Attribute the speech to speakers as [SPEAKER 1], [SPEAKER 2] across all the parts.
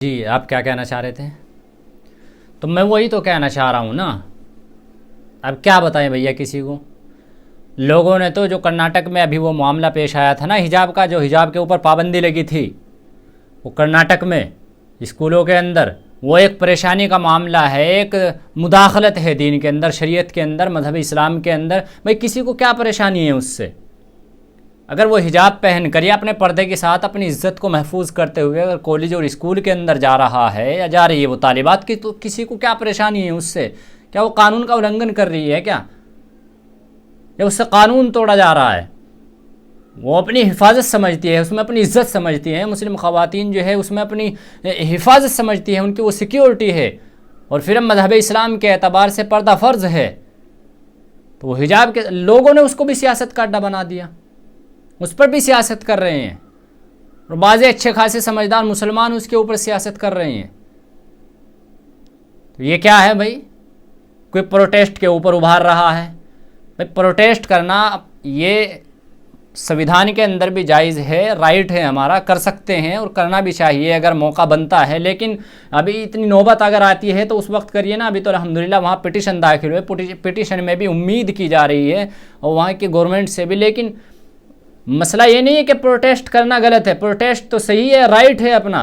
[SPEAKER 1] जी, आप क्या कहना चाह रहे थे? तो मैं वही तो कहना चाह रहा हूँ ना। अब क्या बताएं भैया किसी को। लोगों ने तो जो कर्नाटक में अभी वो मामला पेश आया था ना हिजाब का, जो हिजाब के ऊपर पाबंदी लगी थी, वो कर्नाटक में स्कूलों के अंदर वो एक परेशानी का मामला है, एक मुदाखलत है दीन के अंदर, शरीयत के अंदर, मजहब इस्लाम के अंदर। भाई किसी को क्या परेशानी है उससे? अगर वो हिजाब पहन कर या अपने पर्दे के साथ अपनी इज्जत को महफूज करते हुए अगर कॉलेज और स्कूल के अंदर जा रहा है या जा रही है वो तालिबात की, तो किसी को क्या परेशानी है उससे? क्या वो कानून का उल्लंघन कर रही है क्या? या उससे कानून तोड़ा जा रहा है? वो अपनी हिफाजत समझती है, उसमें अपनी इज्जत समझती है। मुस्लिम ख़वातीन जो है उसमें अपनी हिफाजत समझती है, उनकी वो सिक्योरिटी है। और फिर मज़हब इस्लाम के एतबार से पर्दा फ़र्ज़ है, तो वो हिजाब के लोगों ने उसको भी सियासत का अड्डा बना दिया, उस पर भी सियासत कर रहे हैं। और बाज़ अच्छे खासे समझदार मुसलमान उसके ऊपर सियासत कर रहे हैं। तो ये क्या है भाई? कोई प्रोटेस्ट के ऊपर उभार रहा है। भाई प्रोटेस्ट करना ये संविधान के अंदर भी जायज़ है, राइट है हमारा, कर सकते हैं और करना भी चाहिए अगर मौका बनता है। लेकिन अभी इतनी नौबत अगर आती है तो उस वक्त करिए ना। अभी तो अल्हम्दुलिल्लाह वहाँ पिटीशन दाखिल हुए, पिटीशन में भी उम्मीद की जा रही है और वहाँ की गवर्नमेंट से भी। लेकिन मसला ये नहीं है कि प्रोटेस्ट करना गलत है, प्रोटेस्ट तो सही है, राइट है अपना,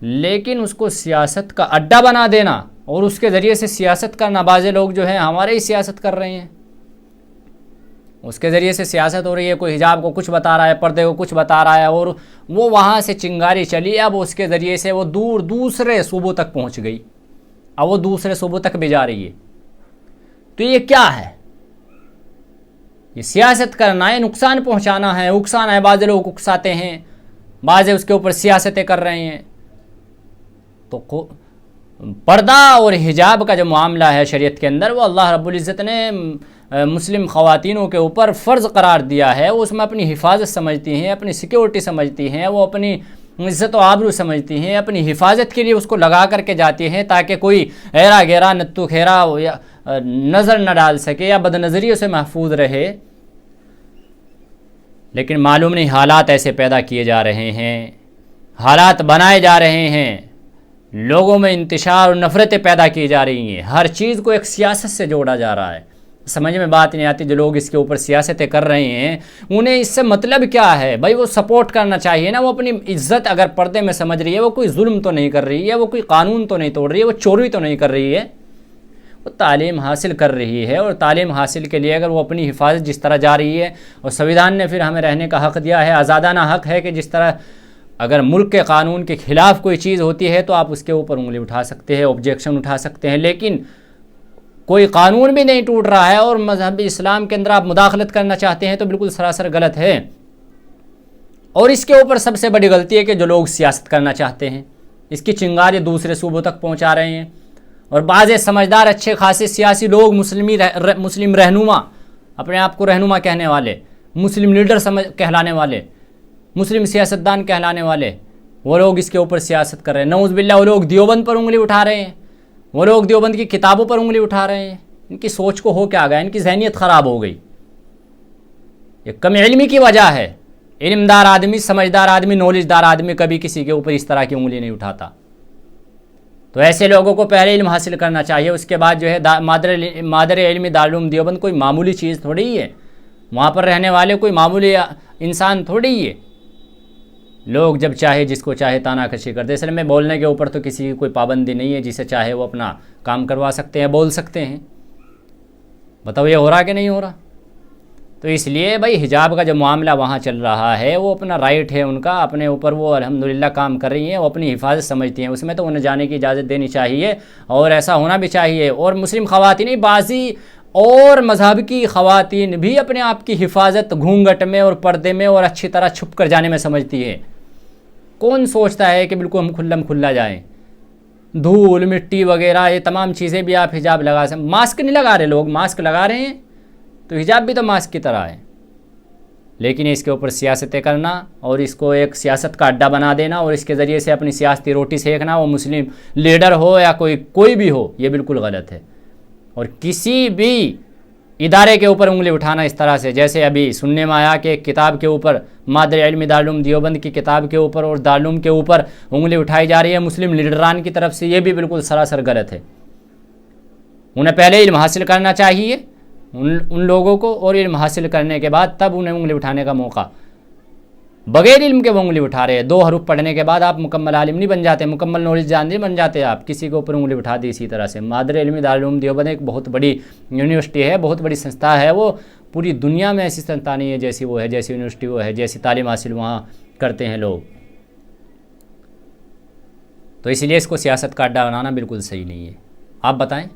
[SPEAKER 1] लेकिन उसको सियासत का अड्डा बना देना और उसके ज़रिए से सियासत करना। बाज़े लोग जो है हमारे ही सियासत कर रहे हैं, उसके ज़रिए से सियासत हो रही है। कोई हिजाब को कुछ बता रहा है, पर्दे को कुछ बता रहा है, और वो वहाँ से चिंगारी चली, अब उसके ज़रिए से वो दूसरे सूबों तक पहुँच गई, अब वो दूसरे सूबों तक भी जा रही है। तो ये क्या है? ये सियासत करना है, नुकसान पहुंचाना है, उकसाना है। बाज़ लोग उकसाते हैं, बाज़ उसके ऊपर सियासतें कर रहे हैं। तो पर्दा और हिजाब का जो मामला है शरीयत के अंदर, वो अल्लाह रब्बुल इज़्ज़त ने मुस्लिम ख़वातीनों के ऊपर फ़र्ज़ करार दिया है। वो उसमें अपनी हिफाजत समझती हैं, अपनी सिक्योरिटी समझती हैं, वो अपनी इज़्ज़त व आबरू समझती हैं, अपनी हिफाजत के लिए उसको लगा करके जाती हैं ताकि कोई ऐरा गैरा नत्तू खेरा या नज़र न डाल सके या बदनज़रियों से महफूज रहे। लेकिन मालूम नहीं हालात ऐसे पैदा किए जा रहे हैं, हालात बनाए जा रहे हैं, लोगों में इंतशार और नफ़रतें पैदा की जा रही हैं। हर चीज़ को एक सियासत से जोड़ा जा रहा है। समझ में बात नहीं आती। जो लोग इसके ऊपर सियासतें कर रहे हैं उन्हें इससे मतलब क्या है? भाई वो सपोर्ट करना चाहिए ना। वो अपनी इज्जत अगर पर्दे में समझ रही है, वो कोई जुल्म तो नहीं कर रही है, वो कोई कानून तो नहीं तोड़ रही है, वो चोरी तो नहीं कर रही है, वो तालीम हासिल कर रही है। और तालीम हासिल के लिए अगर वो अपनी हिफाजत जिस तरह जा रही है, और संविधान ने फिर हमें रहने का हक़ दिया है, आज़ादाना हक़ है कि जिस तरह अगर मुल्क के कानून के ख़िलाफ़ कोई चीज़ होती है तो आप उसके ऊपर उंगली उठा सकते हैं, ऑब्जेक्शन उठा सकते हैं। लेकिन कोई कानून भी नहीं टूट रहा है और मज़हब इस्लाम के अंदर आप मुदाखलत करना चाहते हैं तो बिल्कुल सरासर गलत है। और इसके ऊपर सबसे बड़ी गलती है कि जो लोग सियासत करना चाहते हैं, इसकी चिंगारी दूसरे सूबों तक पहुँचा रहे हैं। और बाज़ समझदार अच्छे खासे सियासी लोग, मुस्लिम रहनुमा, अपने आप को रहनुमा कहने वाले, मुस्लिम लीडर कहलाने वाले, मुस्लिम सियासतदान कहलाने वाले, वो लोग इसके ऊपर सियासत कर रहे हैं। नऊज़ बिल्लाह वो लोग देवबंद पर उंगली उठा रहे हैं, वो लोग देवबंद की किताबों पर उंगली उठा रहे हैं। इनकी सोच को हो क्या गया? इनकी जहनीत ख़राब हो गई। ये कम इल्मी की वजह है। इल्मदार आदमी, समझदार आदमी, नॉलेजदार आदमी कभी किसी के ऊपर इस तरह की उंगली नहीं उठाता। तो ऐसे लोगों को पहले इल्म हासिल करना चाहिए, उसके बाद जो है मादर इल्मी दारुल देवबंद कोई मामूली चीज़ थोड़ी ही है। वहाँ पर रहने वाले कोई मामूली इंसान थोड़ी ही है। लोग जब चाहे जिसको चाहे तानाकशी कर दे। असल में बोलने के ऊपर तो किसी की कोई पाबंदी नहीं है, जिसे चाहे वो अपना काम करवा सकते हैं, बोल सकते हैं। बताओ ये हो रहा कि नहीं हो रहा? तो इसलिए भाई हिजाब का जो मामला वहाँ चल रहा है वो अपना राइट है उनका, अपने ऊपर वो अल्हम्दुलिल्लाह काम कर रही हैं, वो अपनी हिफाजत समझती हैं, उसमें तो उन्हें जाने की इजाज़त देनी चाहिए और ऐसा होना भी चाहिए। और मुस्लिम ख़वातीन बाज़ी और मज़हब की ख़वातीन भी अपने आप की हिफाजत घूंघट में और पर्दे में और अच्छी तरह छुप कर जाने में समझती है। कौन सोचता है कि बिल्कुल हम खुल्लम खुल्ला जाएँ? धूल मिट्टी वगैरह ये तमाम चीज़ें भी आप हिजाब लगा सकते। मास्क नहीं लगा रहे लोग, मास्क लगा रहे हैं तो हिजाब भी तो मास्क की तरह है। लेकिन इसके ऊपर सियासतें करना और इसको एक सियासत का अड्डा बना देना और इसके ज़रिए से अपनी सियासती रोटी सेकना, वो मुस्लिम लीडर हो या कोई भी हो, ये बिल्कुल गलत है। और किसी भी इदारे के ऊपर उंगली उठाना इस तरह से, जैसे अभी सुनने में आया कि एक किताब के ऊपर, मादर इल्म दारुल देवबंद की किताब के ऊपर और दारुल के ऊपर उंगली उठाई जा रही है मुस्लिम लीडरान की तरफ से। ये भी बिल्कुल सरासर गलत है। उन्हें पहले इल्म हासिल करना चाहिए उन लोगों को, और इल्म हासिल करने के बाद तब उन्हें उंगली उठाने का मौका। बगैर इल्म के वो उंगली उठा रहे हैं। 2 हरूफ पढ़ने के बाद आप मुकम्मल आलिम नहीं बन जाते, मुकम्मल नॉलेज जान नहीं बन जाते आप, किसी के ऊपर उंगली उठा दी इसी तरह से। मादर इल्म दारुल देवबंद एक बहुत बड़ी यूनिवर्सिटी है, बहुत बड़ी संस्था है। वो पूरी दुनिया में ऐसी संस्था नहीं है जैसी वो है, जैसी यूनिवर्सिटी वो है, जैसी तालीम हासिल वहाँ करते हैं लोग। तो इसलिए इसको सियासत का अड्डा बनाना बिल्कुल सही नहीं है। आप बताएं।